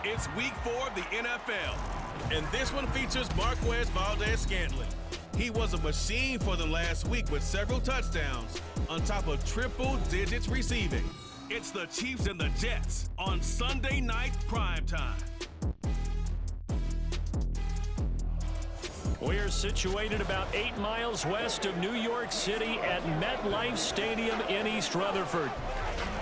It's week 4 of the NFL, and this one features Marquez Valdez-Scantling. He was a machine for them last week with several touchdowns on top of triple digits receiving. It's the Chiefs and the Jets on Sunday night primetime. We're situated about 8 miles west of New York City at MetLife Stadium in East Rutherford.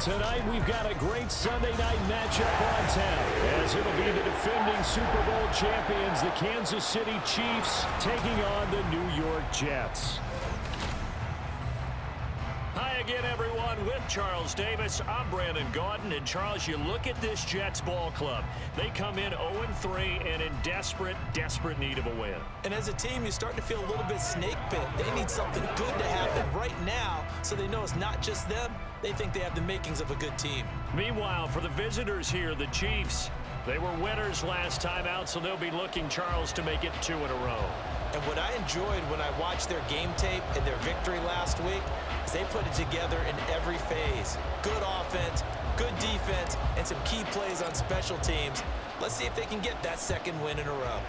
Tonight, we've got a great Sunday night matchup on tap, as it'll be the defending Super Bowl champions, the Kansas City Chiefs, taking on the New York Jets. Hi again, everyone. With Charles Davis, I'm Brandon Gaudin. And Charles, you look at this Jets ball club. They come in 0-3 and in desperate need of a win. And as a team, you're starting to feel a little bit snake bit. They need something good to happen right now so they know it's not just them. They think they have the makings of a good team. Meanwhile, for the visitors here, the Chiefs, they were winners last time out, so they'll be looking, Charles, to make it 2 in a row. And what I enjoyed when I watched their game tape and their victory last week is they put it together in every phase. Good offense, good defense, and some key plays on special teams. Let's see if they can get that second win in a row.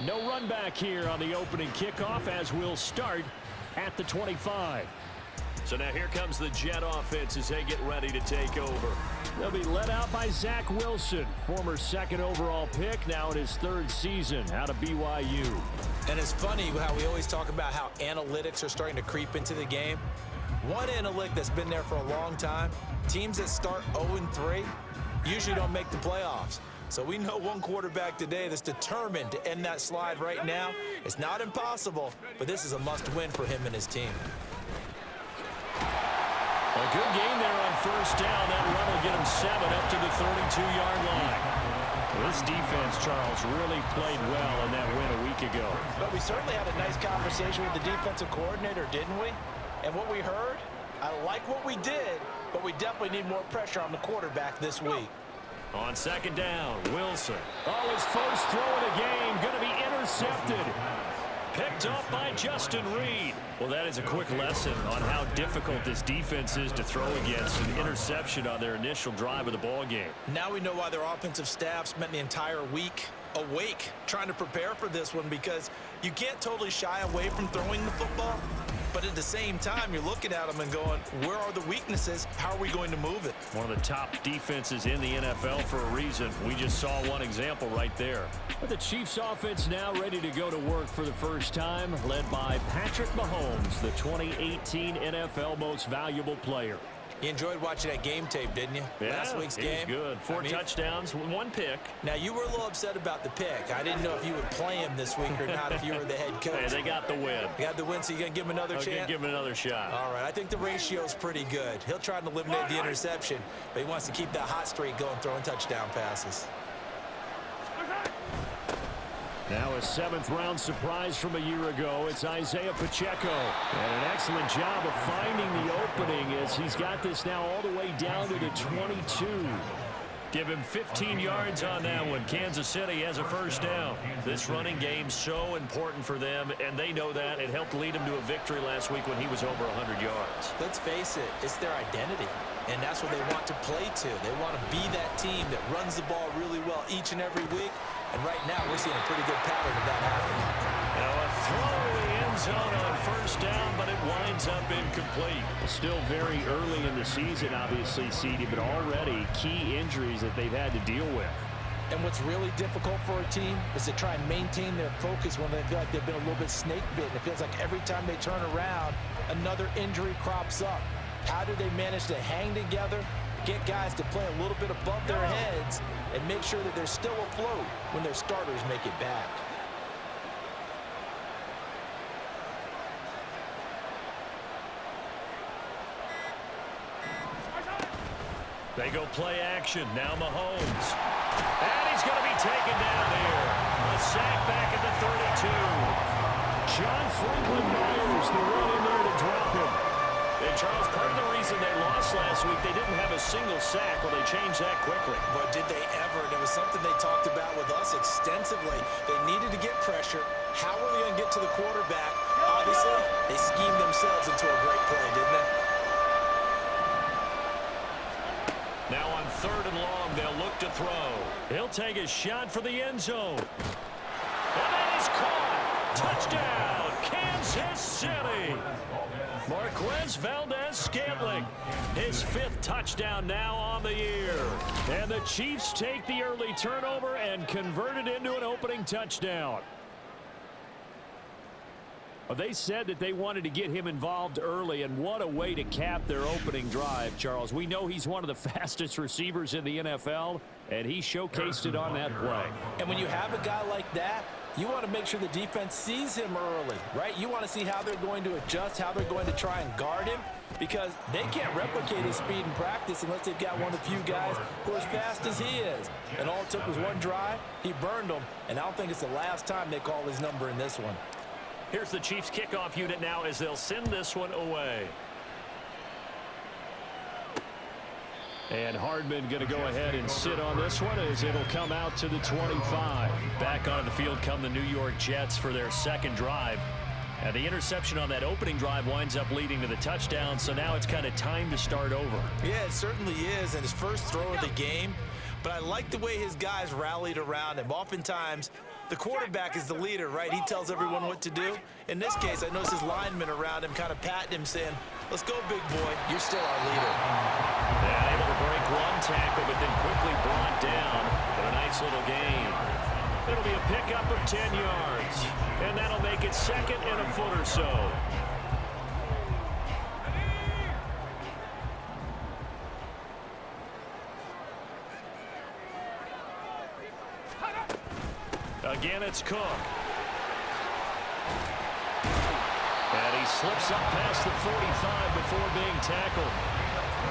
No run back here on the opening kickoff as we'll start at the 25. So now here comes the Jet offense as they get ready to take over. They'll be led out by Zach Wilson, former 2nd overall pick, now in his 3rd season out of BYU. And it's funny how we always talk about how analytics are starting to creep into the game. One analytic that's been there for a long time, teams that start 0-3 usually don't make the playoffs. So we know one quarterback today that's determined to end that slide right now. It's not impossible, but this is a must-win for him and his team. A good game there on 1st down. That run will get him 7 up to the 32-yard line. This defense, Charles, really played well in that win a week ago. But we certainly had a nice conversation with the defensive coordinator, didn't we? And what we heard, I like what we did, but we definitely need more pressure on the quarterback this week. On 2nd down, Wilson. Oh, his first throw of the game, going to be intercepted. Picked up by Justin Reed. Well, that is a quick lesson on how difficult this defense is to throw against. An interception on their initial drive of the ball game. Now we know why their offensive staff spent the entire week awake trying to prepare for this one, because you can't totally shy away from throwing the football. But at the same time, you're looking at them and going, where are the weaknesses? How are we going to move it? One of the top defenses in the NFL for a reason. We just saw one example right there. But the Chiefs offense now ready to go to work for the first time, led by Patrick Mahomes, the 2018 NFL Most Valuable Player. You enjoyed watching that game tape, didn't you? Yeah, last week's game. Good. 4 touchdowns, 1 pick. Now, you were a little upset about the pick. I didn't know if you would play him this week or not if you were the head coach. Hey, they got the win. They got the win, so you're going to give him another chance? Give him another shot. All right, I think the ratio's pretty good. He'll try to eliminate the interception, but he wants to keep that hot streak going, throwing touchdown passes. Now a 7th-round surprise from a year ago. It's Isaiah Pacheco. And an excellent job of finding the opening as he's got this now all the way down to the 22. Give him 15 yards on that one. Kansas City has a 1st down. This running game's so important for them, and they know that. It helped lead him to a victory last week when he was over 100 yards. Let's face it, it's their identity, and that's what they want to play to. They want to be that team that runs the ball really well each and every week, and right now we're seeing a pretty good pattern of that happening. Now a throw to the end zone on 1st down, but it winds up incomplete. Still very early in the season, obviously, CD, but already key injuries that they've had to deal with. And what's really difficult for a team is to try and maintain their focus when they feel like they've been a little bit snake bitten. It feels like every time they turn around, another injury crops up. How do they manage to hang together, get guys to play a little bit above their heads, and make sure that they're still afloat when their starters make it back? They go play action. Now Mahomes. And he's going to be taken down here. A sack back at the 32. John Franklin Myers, the run in there to drop him. And Charles, part of the reason they lost last week, they didn't have a single sack. Well, they changed that quickly. But did they ever? And it was something they talked about with us extensively. They needed to get pressure. How were they going to get to the quarterback? Obviously, they schemed themselves into a great play, didn't they? Now on 3rd and long, they'll look to throw. He'll take a shot for the end zone. And that is caught. Touchdown, Kansas City. Marquez Valdez-Scantling, his 5th touchdown now on the year. And the Chiefs take the early turnover and convert it into an opening touchdown. Well, they said that they wanted to get him involved early, and what a way to cap their opening drive, Charles. We know he's one of the fastest receivers in the NFL, and he showcased it on that play. And when you have a guy like that, you want to make sure the defense sees him early, right? You want to see how they're going to adjust, how they're going to try and guard him, because they can't replicate his speed in practice unless they've got one of the few guys who are as fast as he is. And all it took was one drive. He burned them, and I don't think it's the last time they call his number in this one. Here's the Chiefs kickoff unit now as they'll send this one away. And Hardman going to go ahead and sit on this one as it'll come out to the 25. Back on the field come the New York Jets for their 2nd drive. And the interception on that opening drive winds up leading to the touchdown, so now it's kind of time to start over. Yeah, it certainly is, and his first throw of the game. But I like the way his guys rallied around him. Oftentimes, the quarterback is the leader, right? He tells everyone what to do. In this case, I noticed his linemen around him kind of patting him, saying, "Let's go, big boy. You're still our leader." Yeah, able to break one tackle, but then quickly brought down. But a nice little gain. It'll be a pickup of 10 yards. And that'll make it 2nd and a foot or so. Again, it's Cook. And he slips up past the 45 before being tackled.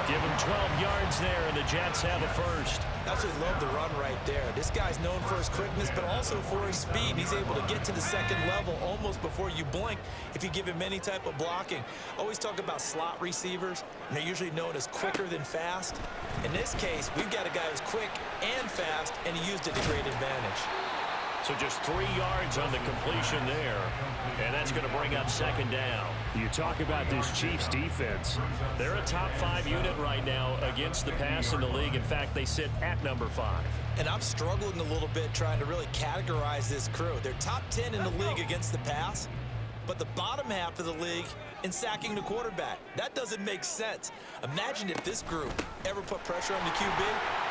Give him 12 yards there, and the Jets have a first. Absolutely love the run right there. This guy's known for his quickness, but also for his speed. He's able to get to the 2nd level almost before you blink if you give him any type of blocking. Always talk about slot receivers, and they're usually known as quicker than fast. In this case, we've got a guy who's quick and fast, and he used it to great advantage. So just 3 yards on the completion there, and that's going to bring up 2nd down. You talk about this Chiefs defense. They're a top 5 unit right now against the pass in the league. In fact, they sit at number 5. And I'm struggling a little bit trying to really categorize this crew. They're top 10 in the league against the pass, but the bottom half of the league in sacking the quarterback. That doesn't make sense. Imagine if this group ever put pressure on the QB,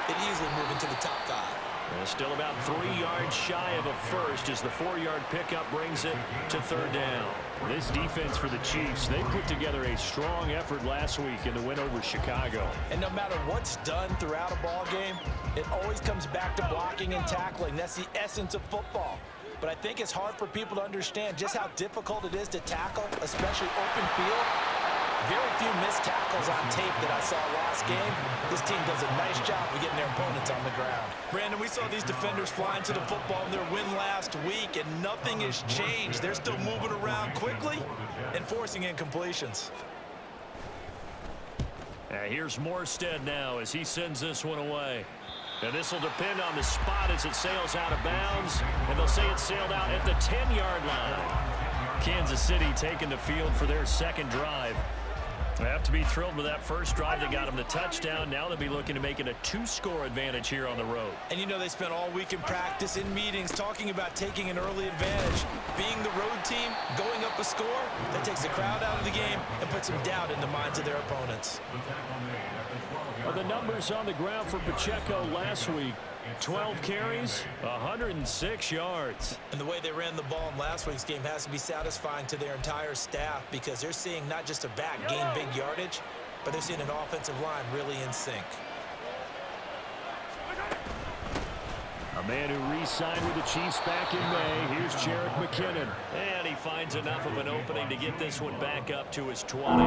they'd easily move into the top 5. Well, still about 3 yards shy of a first as the 4-yard pickup brings it to 3rd down. This defense for the Chiefs, they put together a strong effort last week in the win over Chicago. And no matter what's done throughout a ball game, it always comes back to blocking and tackling. That's the essence of football. But I think it's hard for people to understand just how difficult it is to tackle, especially open field. Very few missed tackles on tape that I saw last game. This team does a nice job of getting their opponents on the ground. Brandon, we saw these defenders flying to the football in their win last week, and nothing has changed. They're still moving around quickly and forcing incompletions. Here's Morstead now as he sends this one away. And this will depend on the spot as it sails out of bounds, and they'll say it sailed out at the 10-yard line. Kansas City taking the field for their 2nd drive. They have to be thrilled with that first drive that got them the touchdown. Now they'll be looking to make it a 2-score advantage here on the road. And you know they spent all week in practice, in meetings, talking about taking an early advantage. Being the road team, going up a score, that takes the crowd out of the game and puts some doubt in the minds of their opponents. Well, the numbers on the ground for Pacheco last week, 12 carries, 106 yards. And the way they ran the ball in last week's game has to be satisfying to their entire staff because they're seeing not just a back gain big yardage, but they're seeing an offensive line really in sync. A man who re-signed with the Chiefs back in May. Here's Jerick McKinnon. And he finds enough of an opening to get this one back up to his 20.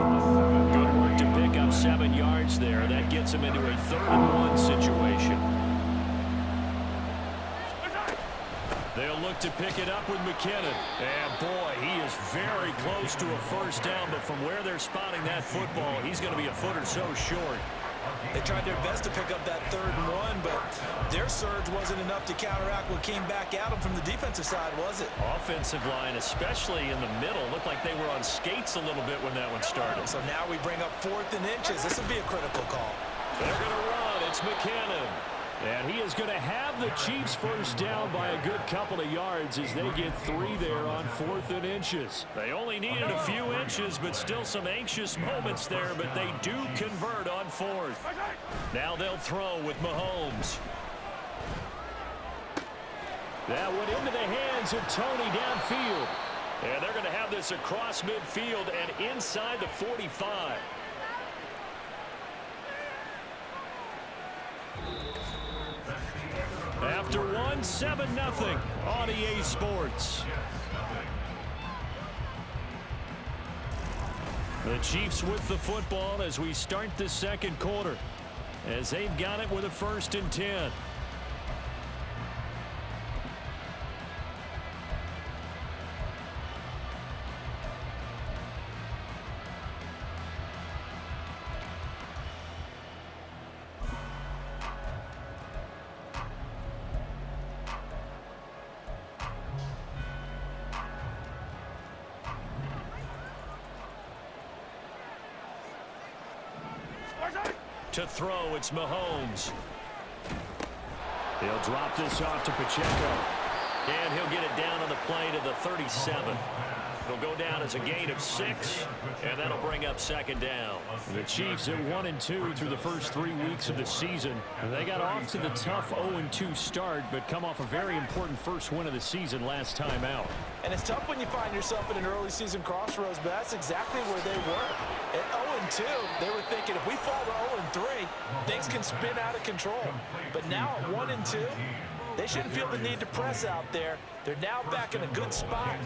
Good work to pick up 7 yards there. That gets him into a 3rd-and-1 situation. They'll look to pick it up with McKinnon. And, boy, he is very close to a first down, but from where they're spotting that football, he's going to be a foot or so short. They tried their best to pick up that 3rd-and-1, but their surge wasn't enough to counteract what came back at them from the defensive side, was it? Offensive line, especially in the middle, looked like they were on skates a little bit when that one started. So now we bring up 4th and inches. This will be a critical call. They're going to run. It's McKinnon. And he is going to have the Chiefs first down by a good couple of yards as they get 3 there on 4th and inches. They only needed a few inches, but still some anxious moments there, but they do convert on 4th. Now they'll throw with Mahomes. That went into the hands of Tony downfield. And they're going to have this across midfield and inside the 45. After 7-0 on EA Sports. The Chiefs with the football as we start the second quarter, as they've got it with a 1st and 10. To throw, it's Mahomes. He'll drop this off to Pacheco. And he'll get it down on the play to the 37. It'll go down as a gain of 6, and that'll bring up 2nd down. The Chiefs at 1-2 through the first 3 weeks of the season. They got off to the tough 0-2 start, but come off a very important first win of the season last time out. And it's tough when you find yourself in an early season crossroads, but that's exactly where they were. At 0-2, they were thinking if we fall to 0-3, things can spin out of control. But now at 1-2, they shouldn't feel the need to press out there. They're now back in a good spot.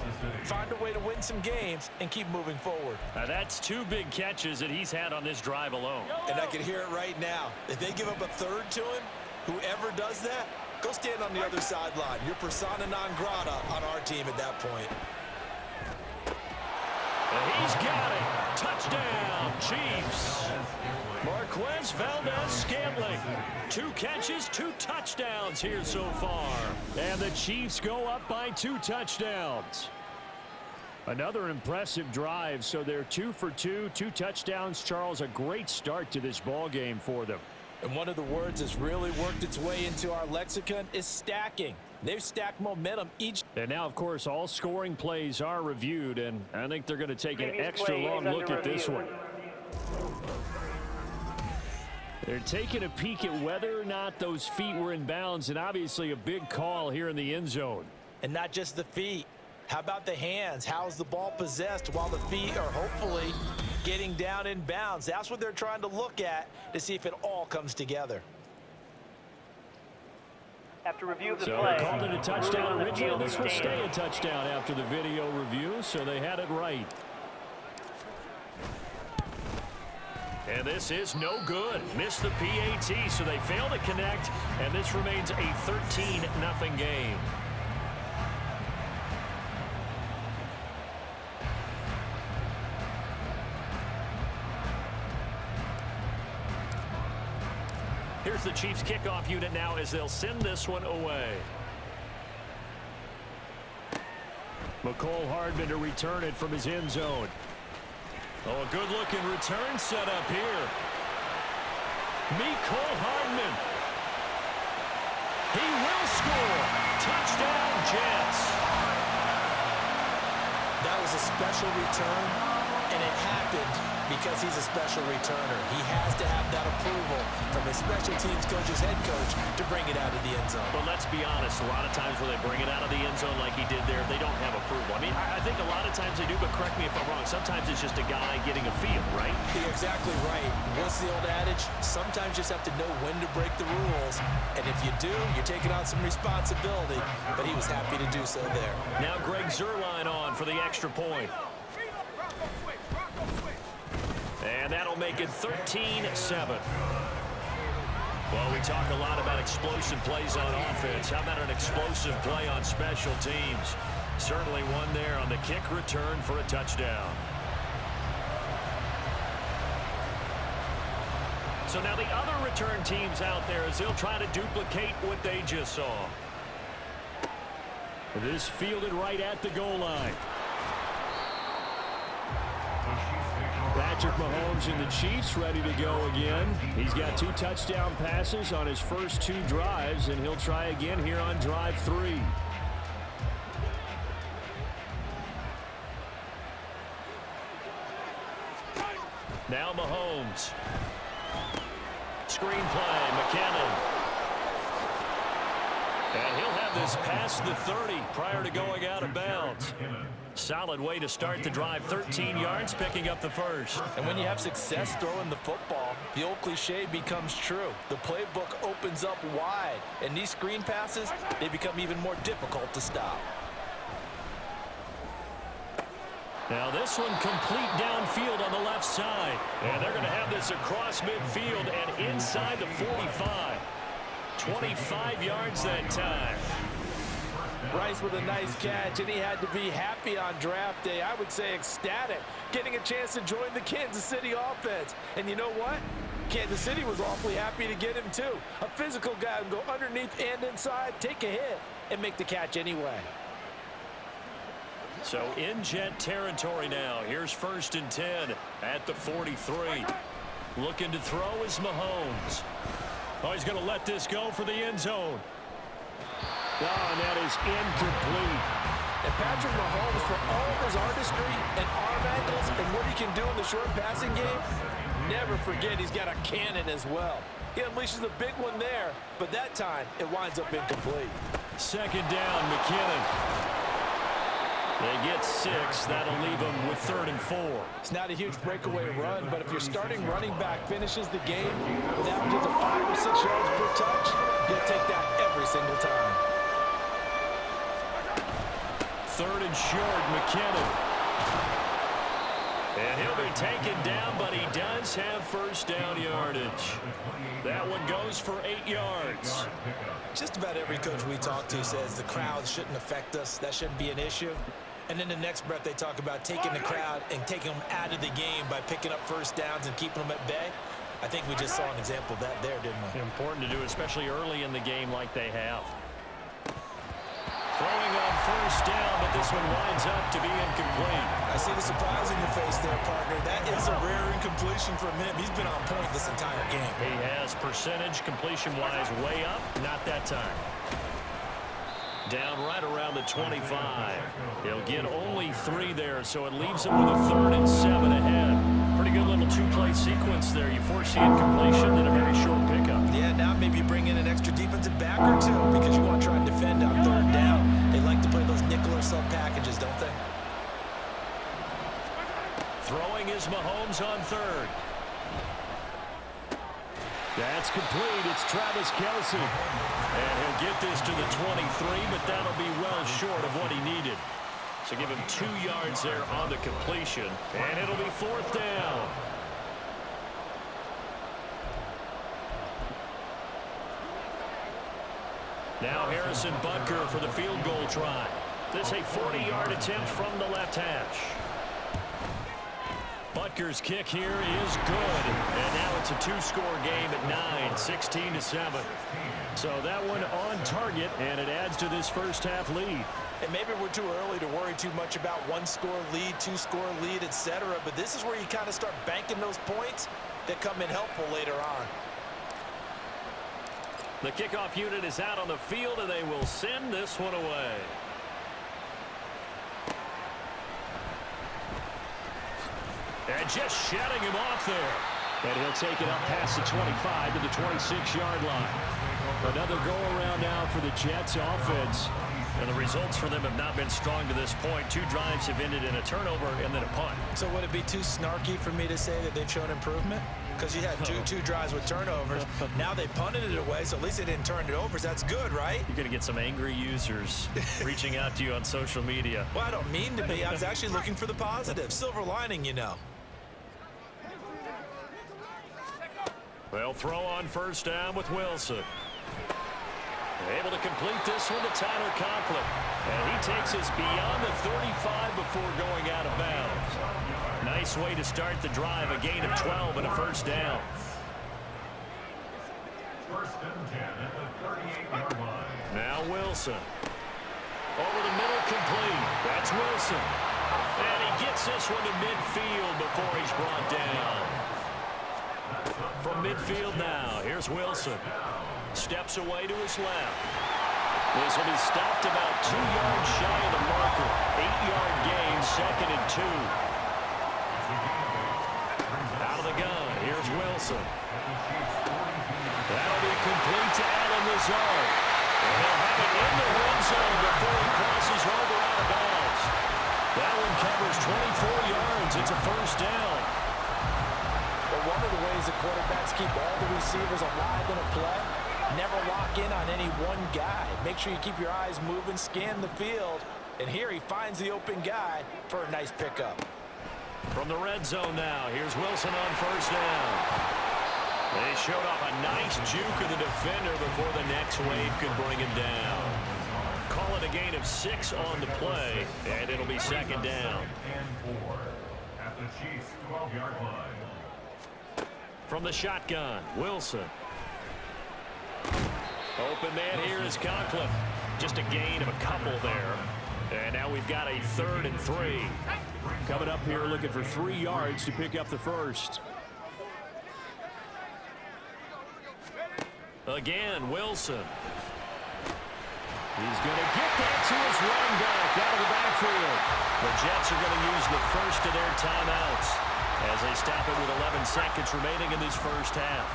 Find a way to win some games and keep moving forward. Now that's 2 big catches that he's had on this drive alone. And I can hear it right now. If they give up a 3rd to him, whoever does that, go stand on the other sideline. You're persona non grata on our team at that point. And he's got it. Touchdown, Chiefs. Marquez Valdez-Scantling. 2 catches, 2 touchdowns here so far. And the Chiefs go up by 2 touchdowns. Another impressive drive, so they're 2 for 2, 2 touchdowns. Charles, a great start to this ball game for them. And one of the words that's really worked its way into our lexicon is stacking. They've stacked momentum each. And now, of course, all scoring plays are reviewed, and I think they're going to take an extra long look at this one. They're taking a peek at whether or not those feet were in bounds, and obviously a big call here in the end zone. And not just the feet. How about the hands? How's the ball possessed while the feet are hopefully getting down in bounds? That's what they're trying to look at to see if it all comes together. After review of the so play, they called it a touchdown originally. This will stay a touchdown after the video review, so they had it right. And this is no good. Missed the PAT, so they fail to connect, and this remains a 13-0 game. Here's the Chiefs kickoff unit now as they'll send this one away. McCole Hardman to return it from his end zone. Oh, a good-looking return set up here. McCole Hardman. He will score. Touchdown, Jets. That was a special return, and it happened because he's a special returner. He has to have that approval from his special teams coach's head coach to bring it out of the end zone. But let's be honest, a lot of times when they bring it out of the end zone like he did there, they don't have approval. I mean, I think a lot of times they do, but correct me if I'm wrong. Sometimes it's just a guy getting a feel, right? You're exactly right. What's the old adage? Sometimes you just have to know when to break the rules. And if you do, you're taking on some responsibility. But he was happy to do so there. Now Greg Zuerlein on for the extra point. And that'll make it 13-7. Well, we talk a lot about explosive plays on offense. How about an explosive play on special teams? Certainly one there on the kick return for a touchdown. So now the other return teams out there as they'll try to duplicate what they just saw. This fielded right at the goal line. That Patrick Mahomes and the Chiefs ready to go again. He's got 2 touchdown passes on his first 2 drives, and he'll try again here on drive 3. Now Mahomes. Screen play, McKinnon. And he'll have this past the 30 prior to going out of bounds. Solid way to start the drive. 13 yards, picking up the first. And when you have success throwing the football, the old cliche becomes true. The playbook opens up wide. And these screen passes, they become even more difficult to stop. Now this one complete downfield on the left side. And they're going to have this across midfield and inside the 45. 25 yards that time. Rice with a nice catch, and he had to be happy on draft day. I would say ecstatic, getting a chance to join the Kansas City offense. And you know what? Kansas City was awfully happy to get him too. A physical guy who can go underneath and inside, take a hit, and make the catch anyway. So in Jet territory now. Here's 1st and 10 at the 43. Looking to throw is Mahomes. Oh, he's going to let this go for the end zone. Oh, and that is incomplete. And Patrick Mahomes, for all of his artistry and arm angles and what he can do in the short passing game, never forget he's got a cannon as well. He unleashes a big one there, but that time it winds up incomplete. 2nd down, McKinnon. They get 6. That'll leave them with 3rd and 4. It's not a huge breakaway run, but if your starting running back finishes the game with averages of 5 or 6 yards per touch, you'll take that every single time. 3rd and short, McKinnon. And he'll be taken down, but he does have 1st down yardage. That one goes for 8 yards. Just about every coach we talk to says the crowd shouldn't affect us. That shouldn't be an issue. And in the next breath, they talk about taking the crowd and taking them out of the game by picking up 1st downs and keeping them at bay. I think we just saw an example of that there, didn't we? Important to do, especially early in the game like they have. Throwing on 1st down, but this one winds up to be incomplete. I see the surprise in your face there, partner. That is a rare incompletion from him. He's been on point this entire game. He has percentage completion-wise way up. Not that time. Down right around the 25. He'll get only 3 there, so it leaves him with a 3rd and 7 ahead. Pretty good little 2-play sequence there. You force the incompletion, then a very short pickup. Yeah, now maybe bring in an extra defensive back or 2 because you want to try and defend on 3rd down. They like to play those nickel or sub packages, don't they? Throwing is Mahomes on 3rd. That's complete. It's Travis Kelce. And he'll get this to the 23, but that'll be well short of what he needed. So give him 2 yards there on the completion, and it'll be 4th down. Now Harrison Butker for the field goal try. This a 40-yard attempt from the left hash. Butker's kick here is good. And now it's a 2-score game at 9, 16-7. So that one on target, and it adds to this first half lead. And maybe we're too early to worry too much about 1-score lead, 2-score lead, etc. But this is where you kind of start banking those points that come in helpful later on. The kickoff unit is out on the field, and they will send this one away. And just shutting him off there. And he'll take it up past the 25 to the 26-yard line. Another go-around now for the Jets offense. And the results for them have not been strong to this point. 2 drives have ended in a turnover and then a punt. So would it be too snarky for me to say that they've shown improvement? Because you had two drives with turnovers. Now they punted it away, so at least they didn't turn it over. So that's good, right? You're going to get some angry users reaching out to you on social media. Well, I don't mean to be. I was actually looking for the positive. Silver lining, you know. They'll throw on 1st down with Wilson. Able to complete this one to Tyler Conklin. And he takes us beyond the 35 before going out of bounds. Nice way to start the drive. A gain of 12 and a 1st down. 1st and 10 at the 38-yard line. Now Wilson. Over the middle, complete. That's Wilson. And he gets this one to midfield before he's brought down. From midfield now, here's Wilson. Steps away to his left. This will be stopped about 2 yards shy of the marker. 8-yard gain, 2nd and 2. Out of the gun, here's Wilson. That'll be complete to Allen Lazard. And he'll have it in the red zone before he crosses over out of bounds. That one covers 24 yards. It's a first down. But one of the ways the quarterbacks keep all the receivers alive in a play, never lock in on any one guy. Make sure you keep your eyes moving, scan the field. And here he finds the open guy for a nice pickup. From the red zone now, here's Wilson on first down. They showed off a nice juke of the defender before the next wave could bring him down. Call it a gain of 6 on the play, and it'll be 2nd down. And 4 at the Chiefs' 12-yard line. From the shotgun, Wilson. Open man here is Conklin. Just a gain of a couple there. And now we've got a 3rd and 3. Coming up here looking for 3 yards to pick up the first. Again, Wilson. He's going to get that to his running back out of the backfield. The Jets are going to use the first of their timeouts as they stop it with 11 seconds remaining in this first half.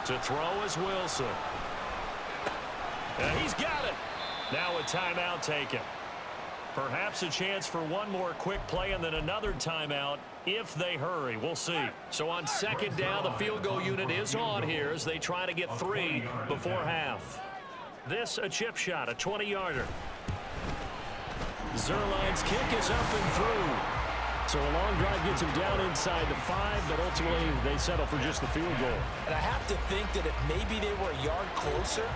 To throw is Wilson. And he's got it. Now a timeout taken. Perhaps a chance for one more quick play and then another timeout if they hurry. We'll see. So on 2nd down, the field goal unit is on here as they try to get 3 before half. This a chip shot, a 20-yarder. Zerline's kick is up and through. So a long drive gets him down inside the 5, but ultimately they settle for just the field goal. And I have to think that if maybe they were a yard closer,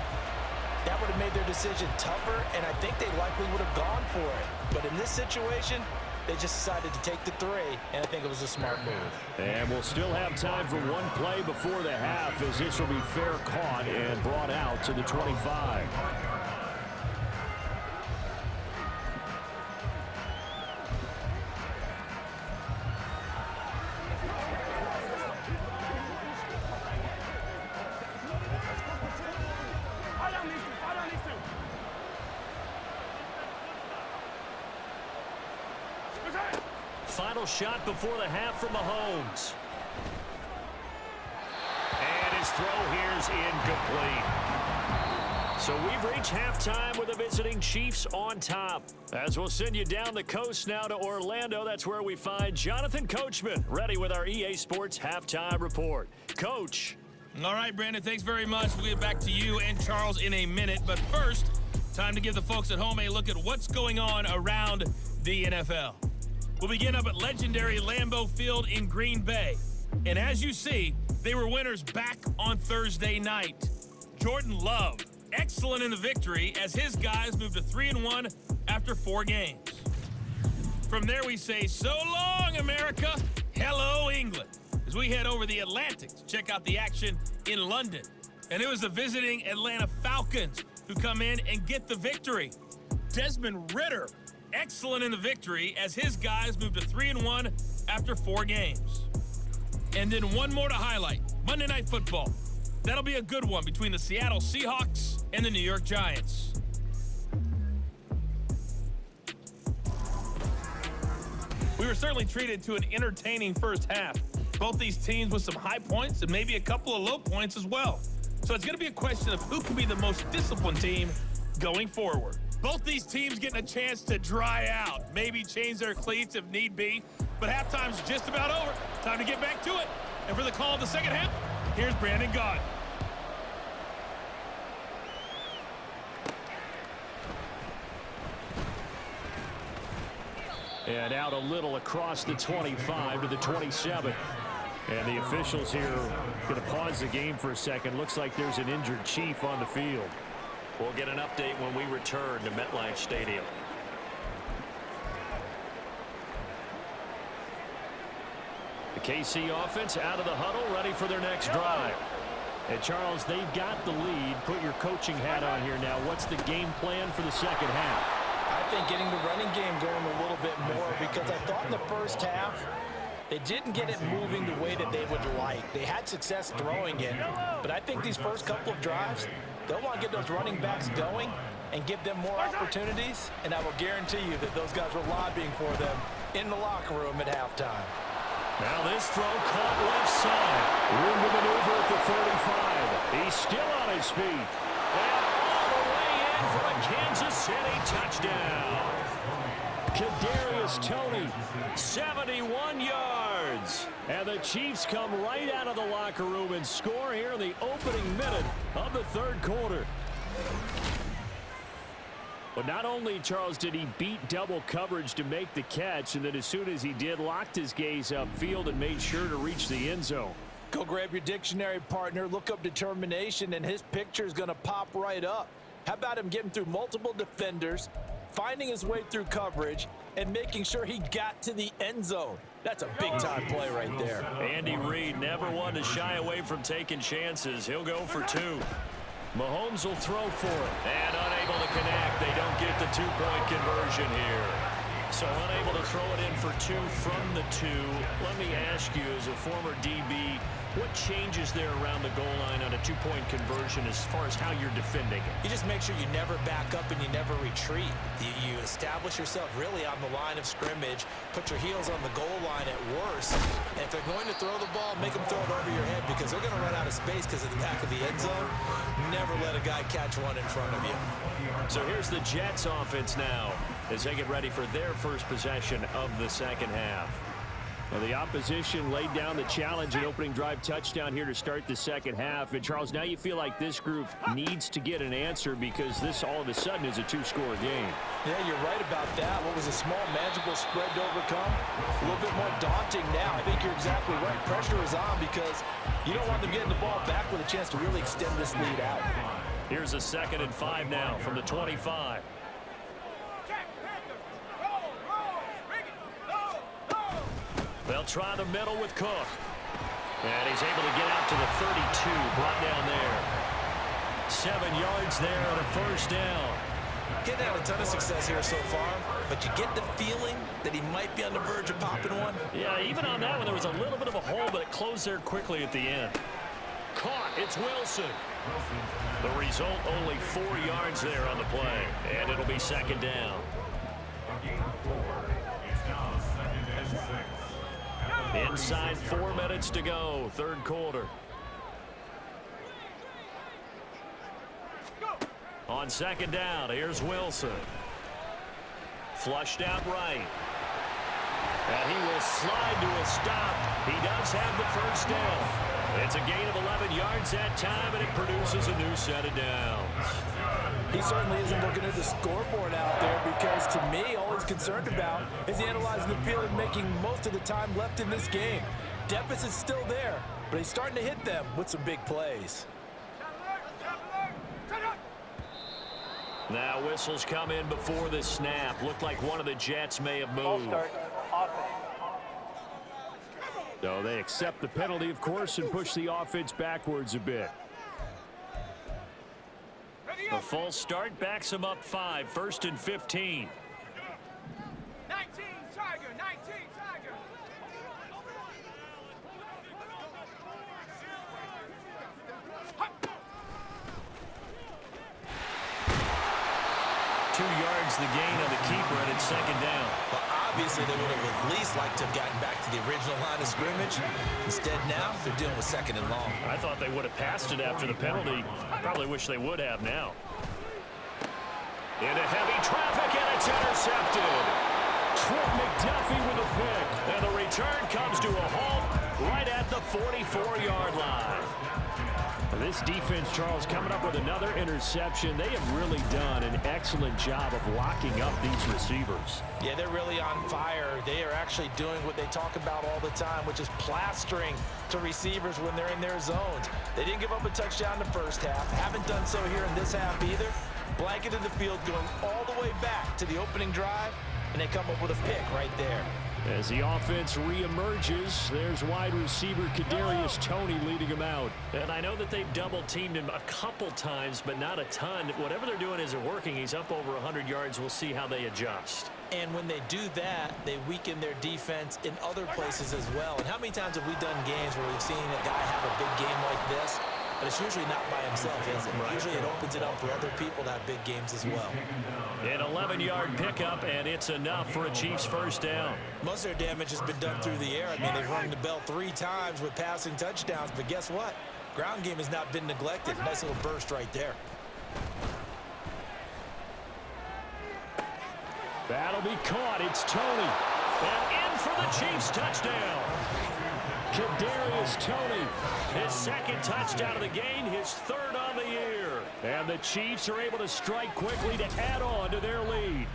that would have made their decision tougher, and I think they likely would have gone for it. But in this situation, they just decided to take the 3, and I think it was a smart move. And we'll still have time for one play before the half, as this will be fair caught and brought out to the 25. Final shot before the half from Mahomes. And his throw here's incomplete. So we've reached halftime with the visiting Chiefs on top. As we'll send you down the coast now to Orlando, that's where we find Jonathan Coachman ready with our EA Sports Halftime Report. Coach. All right, Brandon, thanks very much. We'll get back to you and Charles in a minute. But first, time to give the folks at home a look at what's going on around the NFL. We'll begin up at legendary Lambeau Field in Green Bay. And as you see, they were winners back on Thursday night. Jordan Love, excellent in the victory as his guys moved to 3-1 after 4 games. From there we say, so long, America. Hello, England. As we head over the Atlantic to check out the action in London. And it was the visiting Atlanta Falcons who come in and get the victory. Desmond Ridder, excellent in the victory as his guys moved to 3-1 after 4 games. And then one more to highlight, Monday Night Football. That'll be a good one between the Seattle Seahawks and the New York Giants. We were certainly treated to an entertaining first half. Both these teams with some high points and maybe a couple of low points as well. So it's going to be a question of who can be the most disciplined team going forward. Both these teams getting a chance to dry out, maybe change their cleats if need be. But halftime's just about over. Time to get back to it. And for the call of the second half, here's Brandon Gaudin. And out a little across the 25 to the 27. And the officials here going to pause the game for a second. Looks like there's an injured Chief on the field. We'll get an update when we return to MetLife Stadium. The KC offense out of the huddle, ready for their next drive. And Charles, they've got the lead. Put your coaching hat on here now. What's the game plan for the second half? think getting the running game going a little bit more, because I thought in the first half they didn't get it moving the way that they would like. They had success throwing it, but I think these first couple of drives, they'll want to get those running backs going and give them more opportunities, and I will guarantee you that those guys were lobbying for them in the locker room at halftime. Now this throw caught left side. Room to maneuver at the 35. He's still on his feet. And all the way in for a Kansas City touchdown. Kadarius Toney, 71 yards. And the Chiefs come right out of the locker room and score here in the opening minute of the third quarter. But not only, Charles, did he beat double coverage to make the catch, and then as soon as he did, locked his gaze upfield and made sure to reach the end zone. Go grab your dictionary, partner, look up determination, and his picture is going to pop right up. How about him getting through multiple defenders, finding his way through coverage, and making sure he got to the end zone? That's a big-time play right there. Andy Reid never one to shy away from taking chances. He'll go for two. Mahomes will throw for it. And unable to connect. They don't get the two-point conversion here. So unable to throw it in for two from the two. Let me ask you, as a former DB, what changes there around the goal line on a two-point conversion as far as how you're defending it? You just make sure you never back up and you never retreat. You establish yourself really on the line of scrimmage, put your heels on the goal line at worst, and if they're going to throw the ball, make them throw it over your head, because they're going to run out of space because of the back of the end zone. Never let a guy catch one in front of you. So here's the Jets offense now as they get ready for their first possession of the second half. Well, the opposition laid down the challenge and opening drive touchdown here to start the second half. And, Charles, now you feel like this group needs to get an answer because this all of a sudden is a two-score game. Yeah, you're right about that. What was a small, manageable spread to overcome? A little bit more daunting now. I think you're exactly right. Pressure is on because you don't want them getting the ball back with a chance to really extend this lead out. Here's a 2nd and 5 now from the 25. They'll try the middle with Cook. And he's able to get out to the 32, brought down there. 7 yards there and a first down. Getting out a ton of success here so far, but you get the feeling that he might be on the verge of popping one. Yeah, even on that one, there was a little bit of a hole, but it closed there quickly at the end. Caught, it's Wilson. The result, only 4 yards there on the play, and it'll be 2nd down. Inside 4 minutes to go, third quarter. On 2nd down, here's Wilson. Flushed out right. And he will slide to a stop. He does have the first down. It's a gain of 11 yards that time, and it produces a new set of downs. He certainly isn't looking at the scoreboard out there because, to me, all he's concerned about is analyzing the field and making most of the time left in this game. Deficit's still there, but he's starting to hit them with some big plays. Now whistles come in before the snap. Looked like one of the Jets may have moved. So they accept the penalty, of course, and push the offense backwards a bit. A false start backs him up 5, 1st and 15. 19, Tiger, 19, Tiger. 2 yards the gain on the keeper, and it's 2nd down. Well, obviously, they would have at least liked to have gotten back to the original line of scrimmage. Instead, now, they're dealing with 2nd and long. I thought they would have passed it after the penalty. Probably wish they would have now. Into heavy traffic, and it's intercepted. Trent McDuffie with a pick. And the return comes to a halt right at the 44-yard line. This defense, Charles, coming up with another interception. They have really done an excellent job of locking up these receivers. Yeah, they're really on fire. They are actually doing what they talk about all the time, which is plastering to receivers when they're in their zones. They didn't give up a touchdown in the first half. Haven't done so here in this half either. Blanketed the field, going all the way back to the opening drive and they come up with a pick right there. As the offense reemerges, there's wide receiver Kadarius Toney leading him out. And I know that they've double-teamed him a couple times, but not a ton. Whatever they're doing isn't working. He's up over 100 yards. We'll see how they adjust. And when they do that, they weaken their defense in other places as well. And how many times have we done games where we've seen a guy have a big game like this? But it's usually not by himself, is it? Right. Usually it opens it up for other people to have big games as well. An 11-yard pickup, and it's enough for a Chiefs first down. Most of their damage has been done through the air. I mean, they've rung the bell 3 times with passing touchdowns, but guess what? Ground game has not been neglected. Nice little burst right there. That'll be caught. It's Toney. And in for the Chiefs touchdown. Kadarius Toney. His second touchdown of the game, his third on the year. And the Chiefs are able to strike quickly to add on to their lead.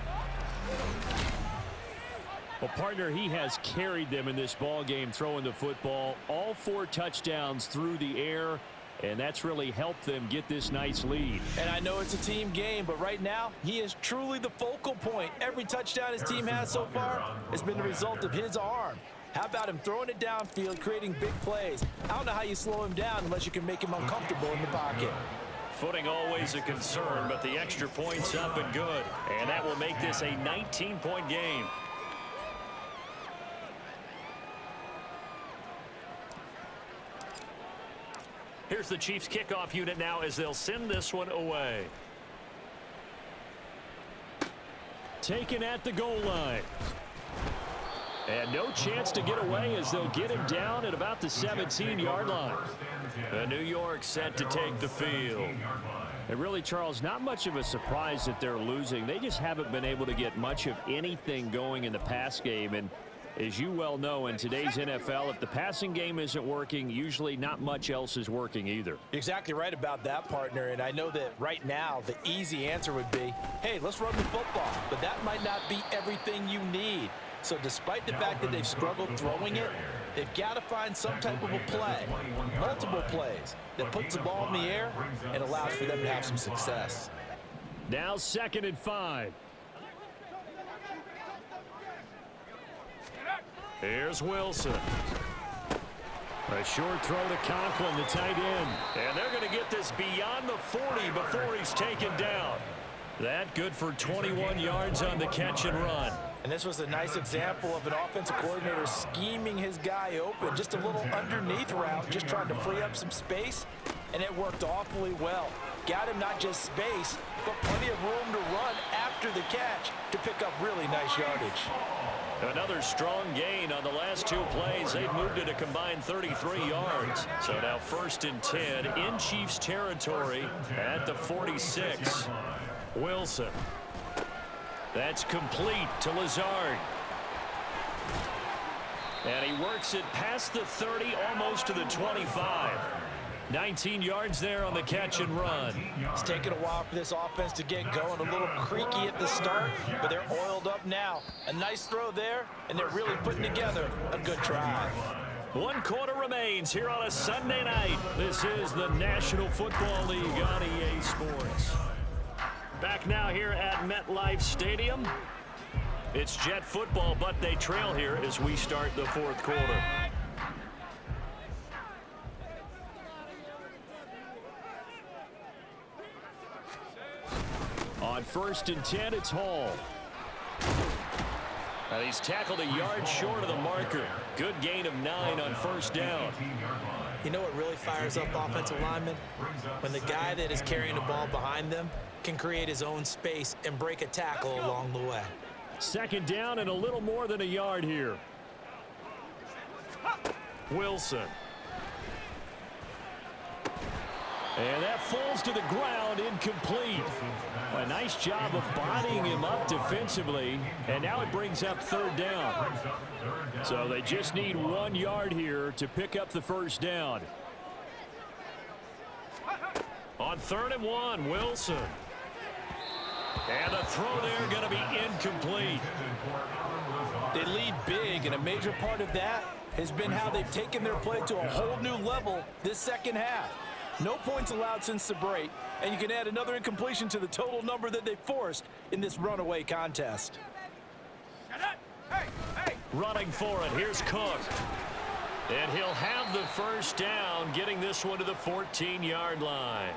Well, partner, he has carried them in this ball game throwing the football. All 4 touchdowns through the air, and that's really helped them get this nice lead. And I know it's a team game, but right now, he is truly the focal point. Every touchdown his team has so far has been the result of his arm. How about him throwing it downfield, creating big plays? I don't know how you slow him down unless you can make him uncomfortable in the pocket. Footing always a concern, but the extra point's up and good. And that will make this a 19-point game. Here's the Chiefs kickoff unit now as they'll send this one away. Taken at the goal line. And no chance to get away as they'll get him down at about the 17-yard line. The New York set to take the field. And really, Charles, not much of a surprise that they're losing. They just haven't been able to get much of anything going in the pass game. And as you well know, in today's NFL, if the passing game isn't working, usually not much else is working either. You're exactly right about that, partner. And I know that right now the easy answer would be, hey, let's run the football. But that might not be everything you need. So despite the fact that they've struggled throwing it, they've got to find some type of a play, multiple plays, that puts the ball in the air and allows for them to have some success. Now 2nd and 5. Here's Wilson. A short throw to Conklin, the tight end. And they're going to get this beyond the 40 before he's taken down. That good for 21 yards on the catch and run. And this was a nice example of an offensive coordinator scheming his guy open. Just a little underneath route, just trying to free up some space, and it worked awfully well. Got him not just space, but plenty of room to run after the catch to pick up really nice yardage. Another strong gain on the last 2 plays. They've moved it a combined 33 yards. So now 1st and 10 in Chiefs territory at the 46. Wilson. That's complete to Lazard. And he works it past the 30, almost to the 25. 19 yards there on the catch and run. It's taken a while for this offense to get going. A little creaky at the start, but they're oiled up now. A nice throw there, and they're really putting together a good drive. 1 quarter remains here on a Sunday night. This is the National Football League on EA Sports. Back now here at MetLife Stadium. It's Jet football, but they trail here as we start the 4th quarter. On 1st and 10, it's Hall. And he's tackled a yard short of the marker. Good gain of 9 on 1st down. You know what really fires up offensive linemen? When the guy that is carrying the ball behind them can create his own space and break a tackle along the way. 2nd down and a little more than a yard here. Wilson. And that falls to the ground, incomplete. A nice job of bodying him up defensively, and now it brings up 3rd down. So they just need 1 yard here to pick up the 1st down. On 3rd and 1, Wilson. And the throw there going to be incomplete. They lead big, and a major part of that has been how they've taken their play to a whole new level this 2nd half. No points allowed since the break, and you can add another incompletion to the total number that they forced in this runaway contest. Running for it, here's Cook. And he'll have the first down, getting this one to the 14-yard line.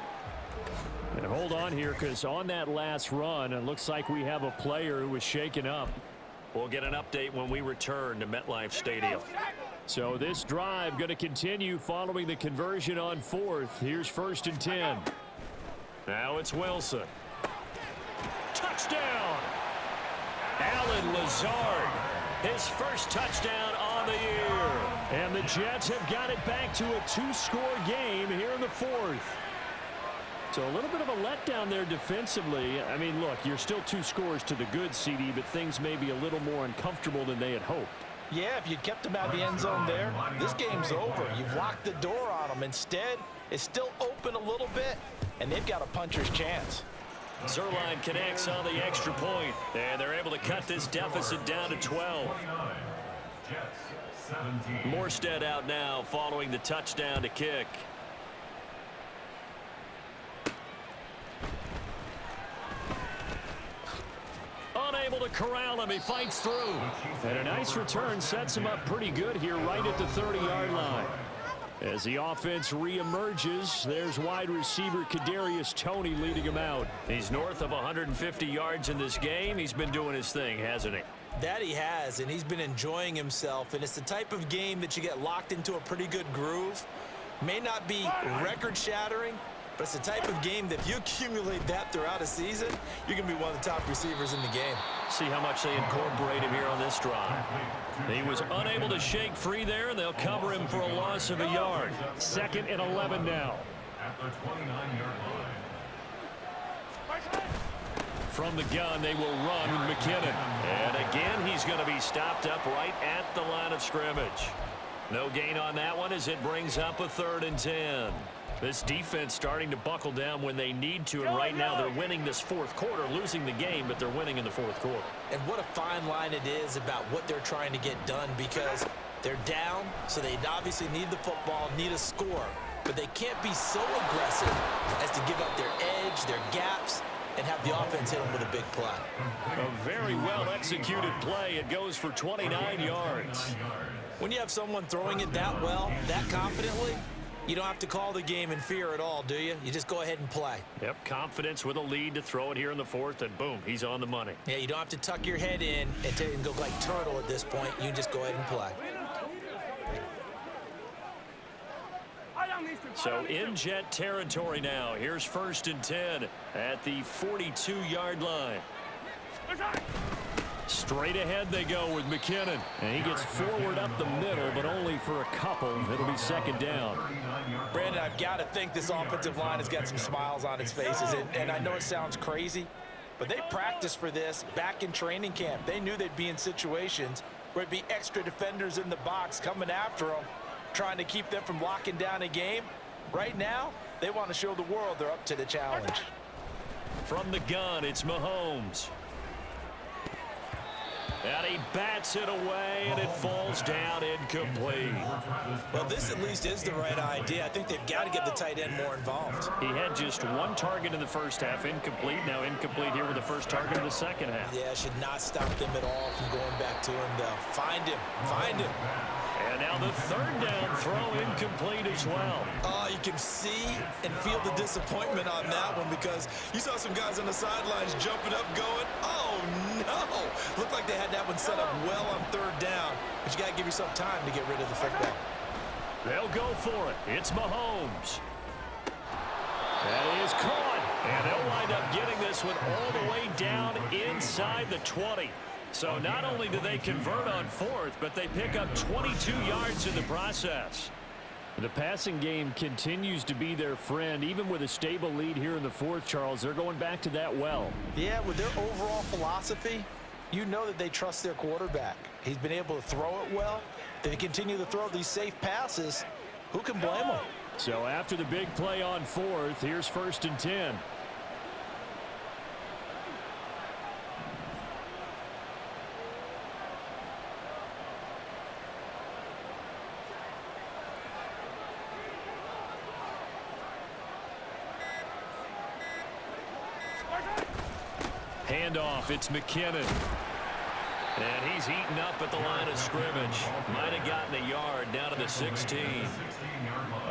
And hold on here, because on that last run, it looks like we have a player who was shaken up. We'll get an update when we return to MetLife Stadium. So this drive going to continue following the conversion on 4th. Here's 1st and 10. Now it's Wilson. Touchdown! Alan Lazard, his first touchdown on the year. And the Jets have got it back to a 2-score game here in the 4th. So a little bit of a letdown there defensively. I mean, look, you're still 2 scores to the good, CD, but things may be a little more uncomfortable than they had hoped. Yeah, if you'd kept them out of the end zone there, this game's over. You've locked the door on them. Instead, it's still open a little bit, and they've got a puncher's chance. Zerline connects on the extra point, and they're able to cut this deficit down to 12. Morstead out now following the touchdown to kick. Unable to corral him. He fights through. And a nice return sets him up pretty good here right at the 30-yard line. As the offense reemerges, there's wide receiver Kadarius Toney leading him out. He's north of 150 yards in this game. He's been doing his thing, hasn't he? That he has, and he's been enjoying himself. And it's the type of game that you get locked into a pretty good groove. May not be record-shattering, but it's the type of game that if you accumulate that throughout a season, you're going to be one of the top receivers in the game. See how much they incorporate him here on this drive. He was unable to shake free there, and they'll cover him for a loss of a yard. 2nd and 11 now. At the 29-yard line. From the gun, they will run with McKinnon. And again, he's going to be stopped up right at the line of scrimmage. No gain on that one as it brings up a 3rd and 10. This defense starting to buckle down when they need to, and right now they're winning this 4th quarter, losing the game, but they're winning in the 4th quarter. And what a fine line it is about what they're trying to get done, because they're down, so they obviously need the football, need a score, but they can't be so aggressive as to give up their edge, their gaps, and have the offense hit them with a big play. A very well-executed play. It goes for 29 yards. When you have someone throwing it that well, that confidently, you don't have to call the game in fear at all, do you? You just go ahead and play. Yep, confidence with a lead to throw it here in the 4th, and boom, he's on the money. Yeah, you don't have to tuck your head in and go like turtle at this point. You can just go ahead and play. So in Jet territory now. Here's 1st and 10 at the 42-yard line. Straight ahead they go with McKinnon. And he gets forward up the middle, but only for a couple. It'll be 2nd down. Brandon, I've got to think this offensive line has got some smiles on its faces. And I know it sounds crazy, but they practiced for this back in training camp. They knew they'd be in situations where it'd be extra defenders in the box coming after them, trying to keep them from locking down a game. Right now, they want to show the world they're up to the challenge. From the gun, it's Mahomes. And he bats it away, and it falls down incomplete. Well, this at least is the right idea. I think they've got to get the tight end more involved. He had just 1 target in the first half, incomplete. Now incomplete here with the first target in the second half. Yeah, should not stop them at all from going back to him, though. Find him. Find him. And now the 3rd down throw incomplete as well. You can see and feel the disappointment on that one, because you saw some guys on the sidelines jumping up going, oh, no. Looked like they had that one set up well on 3rd down, but you got to give yourself time to get rid of the football. They'll go for it. It's Mahomes. That is caught. And they'll wind up getting this one all the way down inside the 20. So not only do they convert on 4th, but they pick up 22 yards in the process. The passing game continues to be their friend. Even with a stable lead here in the 4th, Charles, they're going back to that well. Yeah, with their overall philosophy, you know that they trust their quarterback. He's been able to throw it well. They continue to throw these safe passes. Who can blame them? So after the big play on 4th, here's 1st and 10. Handoff, it's McKinnon. And he's eaten up at the line of scrimmage. Might have gotten a yard down to the 16.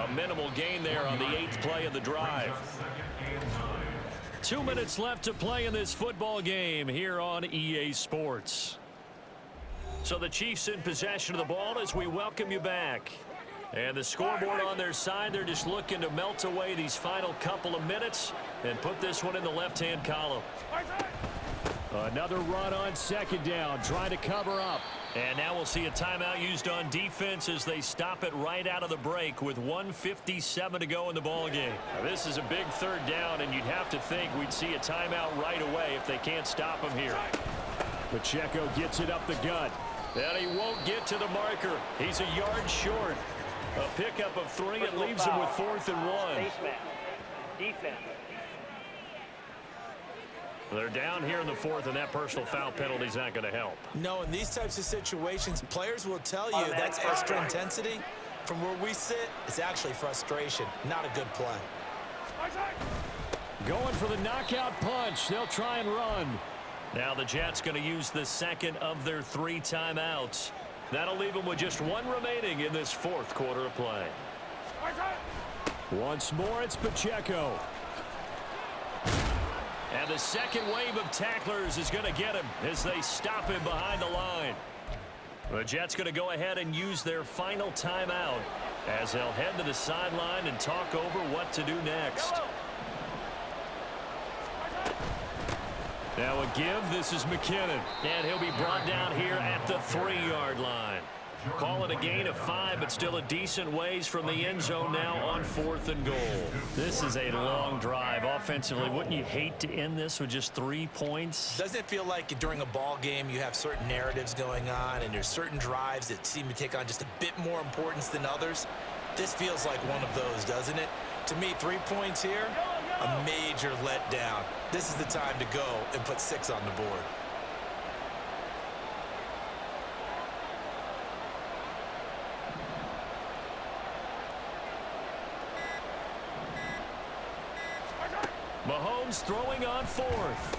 A minimal gain there on the 8th play of the drive. 2 minutes left to play in this football game here on EA Sports. So the Chiefs in possession of the ball as we welcome you back. And the scoreboard on their side, they're just looking to melt away these final couple of minutes and put this one in the left-hand column. Another run on second down, trying to cover up. And now we'll see a timeout used on defense as they stop it right out of the break with 1:57 to go in the ballgame. This is a big third down, and you'd have to think we'd see a timeout right away if they can't stop him here. Pacheco gets it up the gut. And he won't get to the marker. He's a yard short. A pickup of 3. It leaves him with 4th and 1. Defense. They're down here in the 4th, and that personal foul penalty is not going to help. No, in these types of situations, players will tell you that's extra intensity. From where we sit, it's actually frustration, not a good play. Going for the knockout punch. They'll try and run. Now the Jets going to use the second of their 3 timeouts. That'll leave them with just 1 remaining in this 4th quarter of play. Once more, it's Pacheco. And the second wave of tacklers is going to get him as they stop him behind the line. The Jets going to go ahead and use their final timeout as they'll head to the sideline and talk over what to do next. Now a give. This is McKinnon. And he'll be brought down here at the 3-yard line. Call it a gain of 5, but still a decent ways from the end zone now on 4th and goal. This is a long drive offensively. Wouldn't you hate to end this with just 3 points? Doesn't it feel like during a ball game you have certain narratives going on and there's certain drives that seem to take on just a bit more importance than others? This feels like one of those, doesn't it? To me, 3 points here, a major letdown. This is the time to go and put 6 on the board. Mahomes throwing on 4th.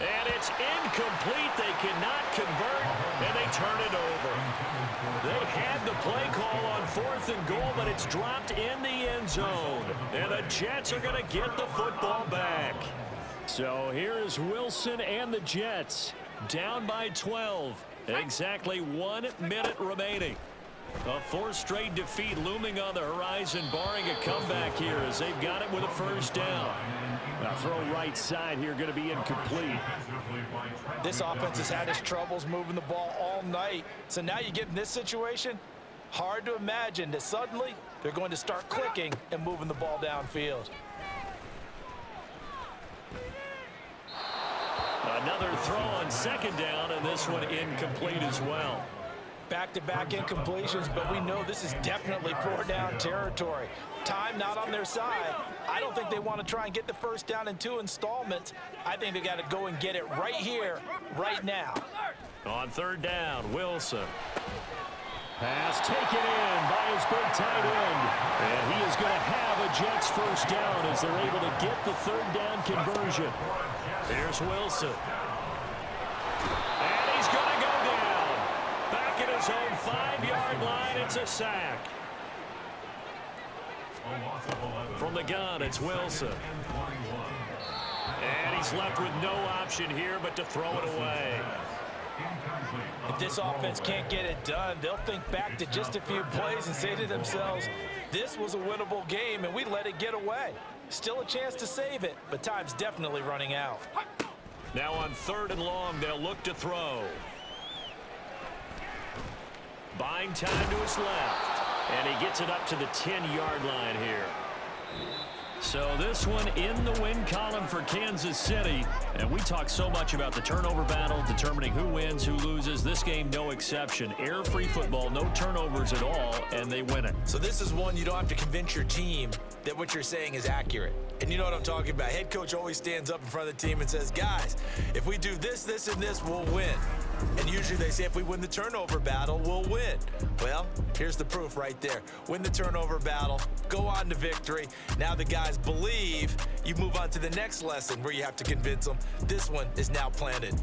And it's incomplete. They cannot convert, and they turn it over. They had the play call on 4th and goal, but it's dropped in the end zone. And the Jets are going to get the football back. So here is Wilson and the Jets Down by 12. Exactly 1 minute remaining. A 4th straight defeat looming on the horizon, barring a comeback here as they've got it with a 1st down. Now throw right side here going to be incomplete. This offense has had its troubles moving the ball all night. So now you get in this situation, hard to imagine that suddenly they're going to start clicking and moving the ball downfield. Another throw on 2nd down, and this one incomplete as well. Back-to-back incompletions, but we know this is definitely 4-down territory. Time not on their side. I don't think they want to try and get the 1st down in 2 installments. I think they got to go and get it right here, right now. On 3rd down, Wilson. Pass taken in by his big tight end. And he is going to have a Jets 1st down as they're able to get the 3rd down conversion. Here's Wilson. And he's going to go down. Back at his own 5-yard line, it's a sack. From the gun, it's Wilson. And he's left with no option here but to throw it away. If this offense can't get it done, they'll think back to just a few plays and say to themselves, this was a winnable game and we let it get away. Still a chance to save it, but time's definitely running out. Now on 3rd and long, they'll look to throw. Buying time to his left. And he gets it up to the 10-yard line here. So this one in the win column for Kansas City. And we talk so much about the turnover battle, determining who wins, who loses. This game, no exception. Air-free football, no turnovers at all, and they win it. So this is one you don't have to convince your team that what you're saying is accurate. And you know what I'm talking about. Head coach always stands up in front of the team and says, guys, if we do this, this, and this, we'll win. And usually they say if we win the turnover battle, we'll win. Well, here's the proof right there. Win the turnover battle, go on to victory. Now the guys believe. You move on to the next lesson where you have to convince them. This one is now planted.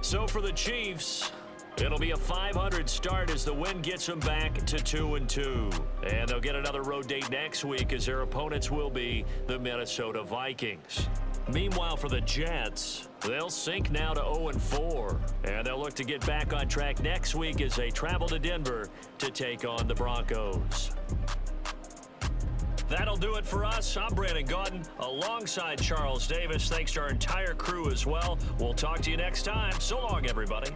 So for the Chiefs, it'll be a .500 start as the win gets them back to 2-2. And they'll get another road date next week as their opponents will be the Minnesota Vikings. Meanwhile, for the Jets, they'll sink now to 0-4. And they'll look to get back on track next week as they travel to Denver to take on the Broncos. That'll do it for us. I'm Brandon Gaudin alongside Charles Davis. Thanks to our entire crew as well. We'll talk to you next time. So long, everybody.